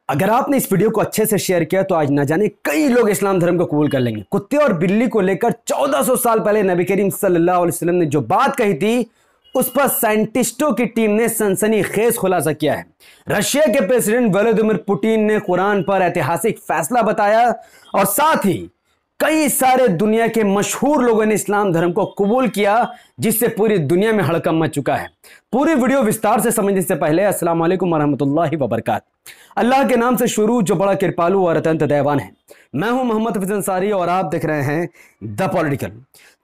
अगर आपने इस वीडियो को अच्छे से शेयर किया तो आज ना जाने कई लोग इस्लाम धर्म को कबूल कर लेंगे। कुत्ते और बिल्ली को लेकर 1400 साल पहले नबी करीम सल्लल्लाहु अलैहि वसल्लम ने जो बात कही थी, उस पर साइंटिस्टों की टीम ने सनसनीखेज खुलासा किया है। रशिया के प्रेसिडेंट व्लादिमीर पुतिन ने कुरान पर ऐतिहासिक फैसला बताया और साथ ही कई सारे दुनिया के मशहूर लोगों ने इस्लाम धर्म को कबूल किया, जिससे पूरी दुनिया में हड़कंप मच चुका है। पूरी वीडियो विस्तार से समझने से पहले अस्सलाम वालेकुम वरहमतुल्लाहि वबरकातुहू। अल्लाह के नाम से शुरू जो बड़ा कृपालु और अत्यंत दयावान है। मैं हूं मोहम्मद हफीज अंसारी और आप देख रहे हैं द पॉलिटिकल।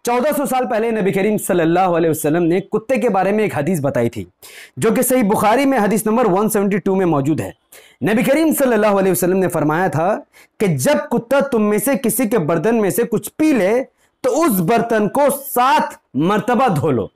1400 साल पहले नबी करीम सल्लल्लाहु अलैहि वसल्लम ने कुत्ते के बारे में एक हदीस बताई थी, जो कि सही बुखारी में हदीस नंबर 172 में मौजूद है। नबी करीम सल्लल्लाहु अलैहि वसल्लम ने फरमाया था कि जब कुत्ता तुम में से किसी के बर्तन में से कुछ पी ले तो उस बर्तन को 7 मर्तबा धो लो।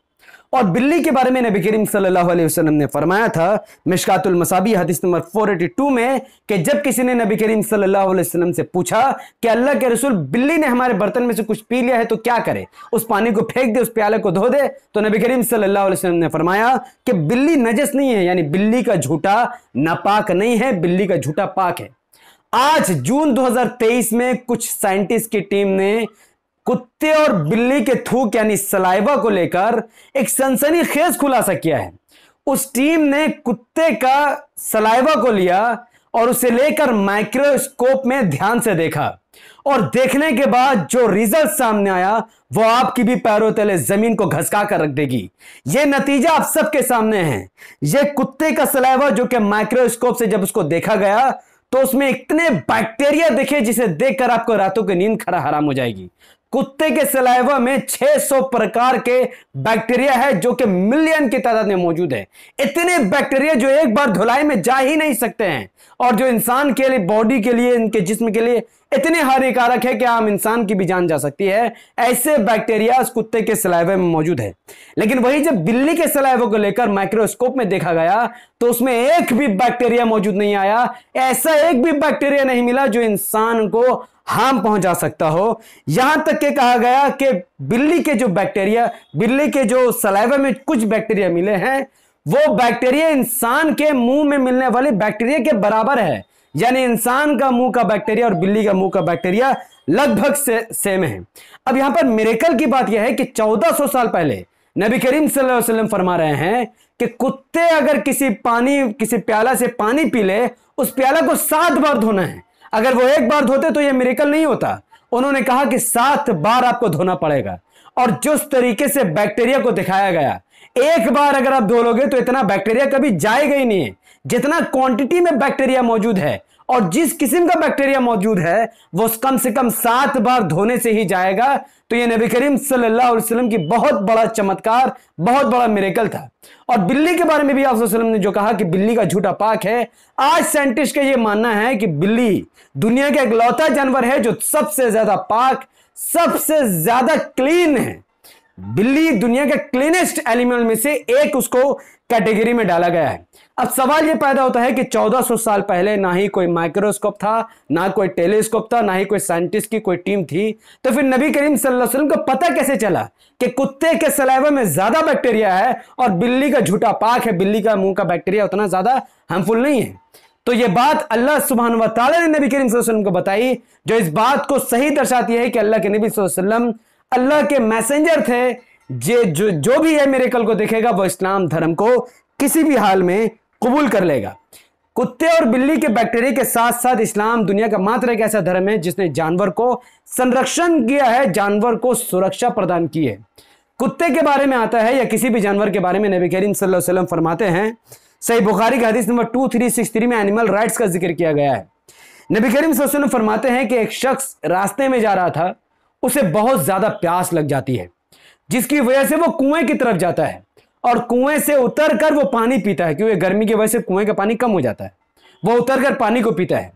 और बिल्ली के बारे में नबी करीम सल्लल्लाहु अलैहि वसल्लम ने फरमाया था मिशकातुल मसाबी हदीस नंबर 482 में कि जब किसी ने नबी करीम सल्लल्लाहु अलैहि वसल्लम से पूछा कि अल्लाह के रसूल, बिल्ली ने हमारे बर्तन में से कुछ पी लिया है तो क्या करे, उस पानी को फेंक दे, उस प्याले को धो दे? तो नबी करीम सल्लल्लाहु अलैहि वसल्लम ने फरमाया कि बिल्ली नजस नहीं है, यानी बिल्ली का झूठा नापाक नहीं है, बिल्ली का झूठा पाक है। आज जून 2023 में कुछ साइंटिस्ट की टीम ने कुत्ते और बिल्ली के थूक यानी सलाइवा को लेकर एक सनसनीखेज खुलासा किया है। उस टीम ने कुत्ते का सलाइवा को लिया और उसे लेकर माइक्रोस्कोप में ध्यान से देखा और देखने के बाद जो रिजल्ट सामने आया वो आपकी भी पैरों तले जमीन को घसका कर रख देगी। यह नतीजा आप सबके सामने है। यह कुत्ते का सलाइवा जो कि माइक्रोस्कोप से जब उसको देखा गया तो उसमें इतने बैक्टीरिया दिखे जिसे देखकर आपको रातों की नींद हराम हो जाएगी। कुत्ते के सलाइवा में 600 प्रकार के बैक्टीरिया है जो कि मिलियन की तादाद में मौजूद है। इतने बैक्टीरिया जो एक बार धुलाई में जा ही नहीं सकते हैं और जो इंसान के लिए, बॉडी के लिए, इनके जिस्म के लिए इतने हानिकारक है कि आम इंसान की भी जान जा सकती है। ऐसे बैक्टीरिया उस कुत्ते के सलाइवे में मौजूद है। लेकिन वही जब बिल्ली के सलाइवे को लेकर माइक्रोस्कोप में देखा गया तो उसमें एक भी बैक्टीरिया मौजूद नहीं आया। ऐसा एक भी बैक्टीरिया नहीं मिला जो इंसान को हार्म पहुंचा सकता हो। यहां तक के कहा गया कि बिल्ली के जो सलाइवा में कुछ बैक्टीरिया मिले हैं, वो बैक्टीरिया इंसान के मुंह में मिलने वाले बैक्टीरिया के बराबर है। यानी इंसान का मुंह का बैक्टीरिया और बिल्ली का मुंह का बैक्टीरिया लगभग सेम है। अब यहां पर मिरेकल की बात यह है कि 1400 साल पहले नबी करीम सल्लल्लाहु अलैहि वसल्लम फरमा रहे हैं कि कुत्ते अगर किसी प्याला से पानी पी ले, उस प्याला को 7 बार धोना है। अगर वो एक बार धोते तो यह मिरेकल नहीं होता। उन्होंने कहा कि 7 बार आपको धोना पड़ेगा। और जिस तरीके से बैक्टीरिया को दिखाया गया, एक बार अगर आप धो लोगे तो इतना बैक्टीरिया कभी जाएगा ही नहीं है। जितना क्वांटिटी में बैक्टीरिया मौजूद है और जिस किस्म का बैक्टीरिया मौजूद है वो कम से कम 7 बार धोने से ही जाएगा। तो ये नबी करीम सल्लल्लाहु अलैहि वसल्लम की बहुत बड़ा चमत्कार, बहुत बड़ा मिरेकल था। और बिल्ली के बारे में भी आप सल्लल्लाहु अलैहि वसल्लम ने जो कहा कि बिल्ली का झूठा पाक है, आज साइंटिस्ट का ये मानना है कि बिल्ली दुनिया का इकलौता जानवर है जो सबसे ज्यादा पाक, सबसे ज्यादा क्लीन है। बिल्ली दुनिया के क्लीनेस्ट एनिमल में से एक उसको कैटेगरी में डाला गया है। अब सवाल यह पैदा होता है कि 1400 साल पहले ना ही कोई माइक्रोस्कोप था, ना कोई टेलीस्कोप था, ना ही कोई साइंटिस्ट की कोई टीम थी, तो फिर नबी करीम सल्लल्लाहु अलैहि वसल्लम को पता कैसे चला कि कुत्ते के सलाइवा में ज्यादा बैक्टीरिया है और बिल्ली का झूठा पाक है, बिल्ली का मुंह का बैक्टीरिया उतना ज्यादा हार्मफुल नहीं है? तो यह बात अल्लाह सुब्हानहू व तआला ने नबी करीम सल्लल्लाहु अलैहि वसल्लम को बताई, जो इस बात को सही दर्शाती है कि अल्लाह के नबी सल्लल्लाहु अलैहि वसल्लम अल्लाह के मैसेंजर थे। जो भी है मिरेकल को देखेगा वो इस्लाम धर्म को किसी भी हाल में कबूल कर लेगा। कुत्ते और बिल्ली के बैक्टीरिया के साथ साथ इस्लाम दुनिया का मात्र एक ऐसा धर्म है जिसने जानवर को संरक्षण किया है, जानवर को सुरक्षा प्रदान की है। कुत्ते के बारे में आता है या किसी भी जानवर के बारे में नबी करीम सल्लल्लाहु अलैहि वसल्लम फरमाते हैं, सही बुखारी का हदीस नंबर 2363 में एनिमल राइट्स का जिक्र किया गया है। नबी करीम सल्लल्लाहु अलैहि वसल्लम फरमाते हैं कि एक शख्स रास्ते में जा रहा था, उसे बहुत ज्यादा प्यास लग जाती है, जिसकी वजह से वो कुएं की तरफ जाता है और कुएं से उतरकर वो पानी पीता है, क्योंकि गर्मी की वजह से कुएं का पानी कम हो जाता है। वो उतरकर पानी को पीता है।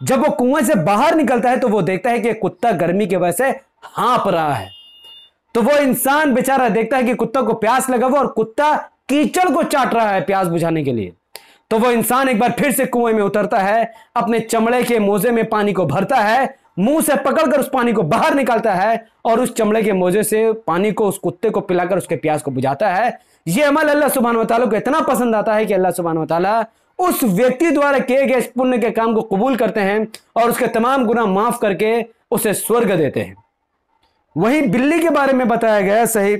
जब वो कुएं से बाहर निकलता है तो वो देखता है कि कुत्ता गर्मी की वजह से हाँप रहा है। तो वो इंसान बेचारा देखता है कि कुत्ता को प्यास लगा हुआ और कुत्ता कीचड़ को चाट रहा है प्यास बुझाने के लिए। तो वो इंसान एक बार फिर से कुएं में उतरता है, अपने चमड़े के मोजे में पानी को भरता है, मुंह से पकड़कर उस पानी को बाहर निकालता है और उस चमड़े के मोजे से पानी को उस कुत्ते को पिलाकर उसके प्यास को बुझाता है। यह अमल अल्लाह सुब्हानहू व तआला को इतना पसंद आता है कि अल्लाह सुब्हानहू व तआला उस व्यक्ति द्वारा किए गए इस पुण्य के काम को कबूल करते हैं और उसके तमाम गुनाह माफ करके उसे स्वर्ग देते हैं। वहीं बिल्ली के बारे में बताया गया, सही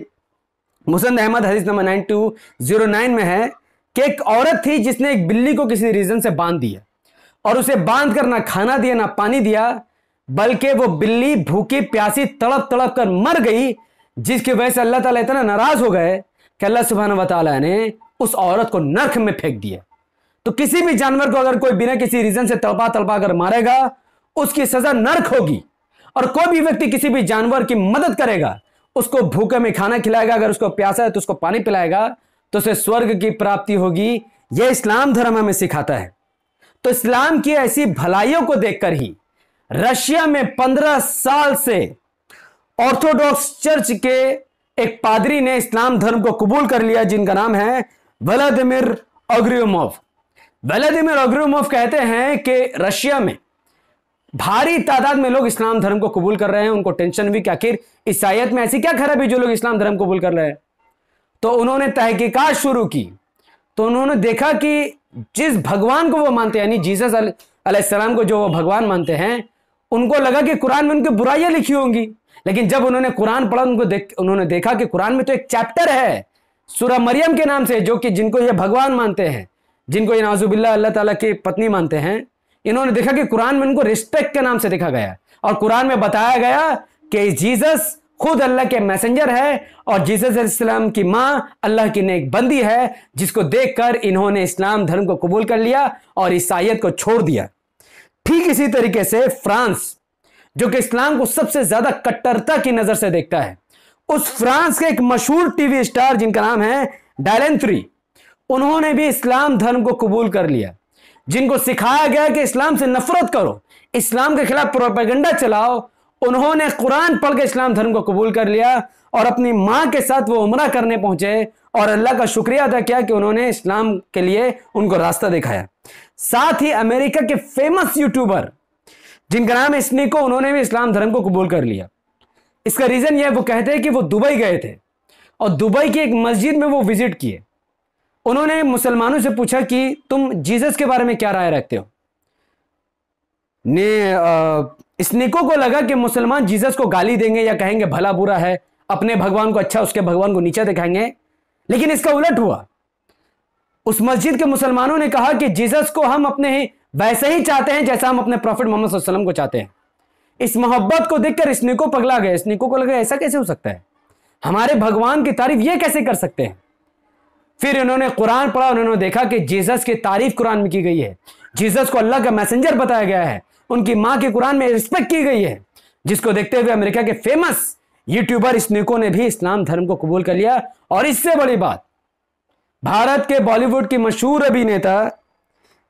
मुसनद अहमद हदीस नंबर 9209 में है कि एक औरत थी जिसने एक बिल्ली को किसी रीजन से बांध दिया और उसे बांध कर ना खाना दिया ना पानी दिया, बल्कि वो बिल्ली भूखी प्यासी तड़प तड़प कर मर गई, जिसकी वजह से अल्लाह ताला इतना नाराज हो गए कि अल्लाह सुब्हानहू व तआला ने उस औरत को नरक में फेंक दिया। तो किसी भी जानवर को अगर कोई बिना किसी रीजन से तड़पा तड़पा कर मारेगा, उसकी सजा नरक होगी। और कोई भी व्यक्ति किसी भी जानवर की मदद करेगा, उसको भूखे में खाना खिलाएगा, अगर उसको प्यासा है तो उसको पानी पिलाएगा, तो उसे स्वर्ग की प्राप्ति होगी। यह इस्लाम धर्म हमें सिखाता है। तो इस्लाम की ऐसी भलाइयों को देखकर ही रशिया में 15 साल से ऑर्थोडॉक्स चर्च के एक पादरी ने इस्लाम धर्म को कबूल कर लिया, जिनका नाम है व्लादिमीर अग्र्योमोव। व्लादिमीर अग्र्योमोव कहते हैं कि रशिया में भारी तादाद में लोग इस्लाम धर्म को कबूल कर रहे हैं। उनको टेंशन हुई कि आखिर ईसाईयत में ऐसी क्या खराबी जो लोग इस्लाम धर्म कबूल कर रहे हैं। तो उन्होंने तहकीकात शुरू की, तो उन्होंने देखा कि जिस भगवान को वो मानते हैं, यानी जीसस अलैहिस्सलाम को जो वो भगवान मानते हैं, उनको लगा कि कुरान में उनकी बुराइयां लिखी होंगी। लेकिन जब उन्होंने कुरान पढ़ा, उन्होंने देखा कि कुरान में तो एक चैप्टर है सूरह मरियम के नाम से, जो कि जिनको ये भगवान मानते हैं, जिनको ये नाजुबिल्लाह अल्लाह ताला की पत्नी मानते हैं, इन्होंने देखा कि कुरान में उनको रिस्पेक्ट के नाम से देखा गया और कुरान में बताया गया कि जीसस खुद अल्लाह के मैसेंजर है और जीसस अलैहिस्सलाम की मां अल्लाह की नेक बंदी है, जिसको देखकर इन्होंने इस्लाम धर्म को कबूल कर लिया और ईसाईयत को छोड़ दिया। ठीक इसी तरीके से फ्रांस, जो कि इस्लाम को सबसे ज्यादा कट्टरता की नजर से देखता है, उस फ्रांस के एक मशहूर टीवी स्टार जिनका नाम है डायलन थ्री, उन्होंने भी इस्लाम धर्म को कबूल कर लिया। जिनको सिखाया गया कि इस्लाम से नफरत करो, इस्लाम के खिलाफ प्रोपेगेंडा चलाओ, उन्होंने कुरान पढ़ के इस्लाम धर्म को कबूल कर लिया और अपनी मां के साथ वो उम्रा करने पहुंचे और अल्लाह का शुक्रिया अदा किया कि उन्होंने इस्लाम के लिए उनको रास्ता दिखाया। साथ ही अमेरिका के फेमस यूट्यूबर जिनका नाम है स्निको, उन्होंने भी इस्लाम धर्म को कबूल कर लिया। इसका रीजन यह, वो कहते हैं कि वो दुबई गए थे और दुबई की एक मस्जिद में वो विजिट किए। उन्होंने मुसलमानों से पूछा कि तुम जीसस के बारे में क्या राय रखते हो। स्निको को लगा कि मुसलमान जीसस को गाली देंगे या कहेंगे भला बुरा है, अपने भगवान को अच्छा उसके भगवान को नीचा दिखाएंगे, लेकिन इसका उलट हुआ। उस मस्जिद के मुसलमानों ने कहा कि जीसस को हम अपने ही वैसे ही चाहते हैं जैसा हम अपने प्रॉफिट मोहम्मद सल्लल्लाहु अलैहि वसल्लम को चाहते हैं। इस मोहब्बत को देखकर स्निको पगला गए। स्निको को लगा ऐसा कैसे हो सकता है, हमारे भगवान की तारीफ ये कैसे कर सकते हैं। फिर इन्होंने कुरान पढ़ा, उन्होंने देखा कि जीसस की तारीफ कुरान में की गई है, जीसस को अल्लाह का मैसेंजर बताया गया है, उनकी मां की कुरान में रिस्पेक्ट की गई है। जिसको देखते हुए अमेरिका के फेमस यूट्यूबर स्निको ने भी इस्लाम धर्म को कबूल कर लिया। और इससे बड़ी बात, भारत के बॉलीवुड की मशहूर अभिनेता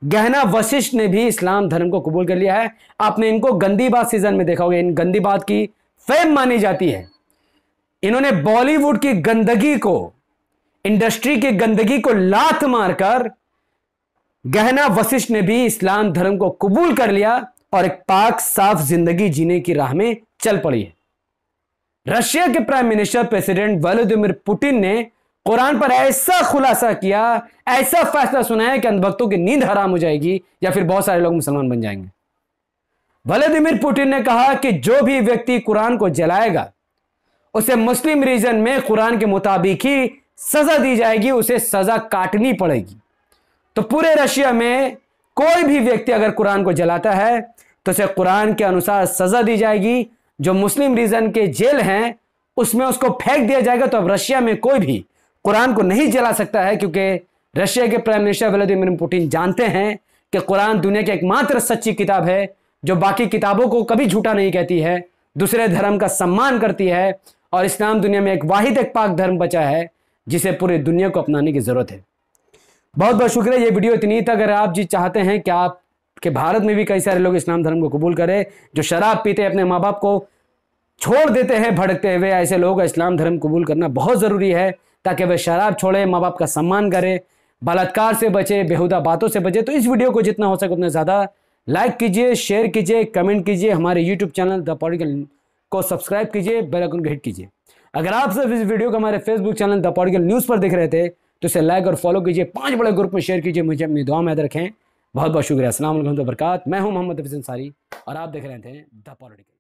गहना वशिष्ठ ने भी इस्लाम धर्म को कबूल कर लिया है। आपने इनको गंदी बात सीजन में देखा होगा, इन गंदी बात की फेम मानी जाती है। इन्होंने बॉलीवुड की गंदगी को, इंडस्ट्री की गंदगी को लात मारकर गहना वशिष्ठ ने भी इस्लाम धर्म को कबूल कर लिया और एक पाक साफ जिंदगी जीने की राह में चल पड़ी है। रशिया के prime minister president Vladimir Putin ने कुरान पर ऐसा खुलासा किया, ऐसा फैसला सुनाया कि अंधभक्तों की नींद हराम हो जाएगी या फिर बहुत सारे लोग मुसलमान बन जाएंगे। व्लादिमीर पुतिन ने कहा कि जो भी व्यक्ति कुरान को जलाएगा उसे मुस्लिम रीजन में कुरान के मुताबिक ही सजा दी जाएगी, उसे सजा काटनी पड़ेगी। तो पूरे रशिया में कोई भी व्यक्ति अगर कुरान को जलाता है तो उसे कुरान के अनुसार सजा दी जाएगी। जो मुस्लिम रीजन के जेल हैं उसमें उसको फेंक दिया जाएगा। तो अब रशिया में कोई भी कुरान को नहीं जला सकता है, क्योंकि रशिया के प्राइम मिनिस्टर व्लादिमीर पुतिन जानते हैं कि कुरान दुनिया की एकमात्र सच्ची किताब है जो बाकी किताबों को कभी झूठा नहीं कहती है, दूसरे धर्म का सम्मान करती है और इस्लाम दुनिया में एक वाहिद एक पाक धर्म बचा है जिसे पूरी दुनिया को अपनाने की जरूरत है। बहुत बहुत शुक्रिया। ये वीडियो इतनी तक। अगर आप जी चाहते हैं कि आप के भारत में भी कई सारे लोग इस्लाम धर्म को कबूल करें, जो शराब पीते अपने माँ बाप को छोड़ देते हैं भड़कते हुए, ऐसे लोग इस्लाम धर्म कबूल करना बहुत ज़रूरी है ताकि वे शराब छोड़े, माँ बाप का सम्मान करें, बलात्कार से बचे, बेहुदा बातों से बचे। तो इस वीडियो को जितना हो सके उतना ज़्यादा लाइक कीजिए, शेयर कीजिए, कमेंट कीजिए, हमारे यूट्यूब चैनल द पॉलिटिकल को सब्सक्राइब कीजिए, बेल आइकन को हिट कीजिए। अगर आप सब इस वीडियो को हमारे Facebook channel the political news पर देख रहे थे तो इसे लाइक और फॉलो कीजिए, 5 बड़े ग्रुप में शेयर कीजिए, मुझे अपनी दुआ में याद रखें। बहुत बहुत शुक्रिया। अस्सलाम वालेकुम व बरकात। मैं हूं मोहम्मद हफीज अंसारी और आप देख रहे थे द पॉलिटिकल।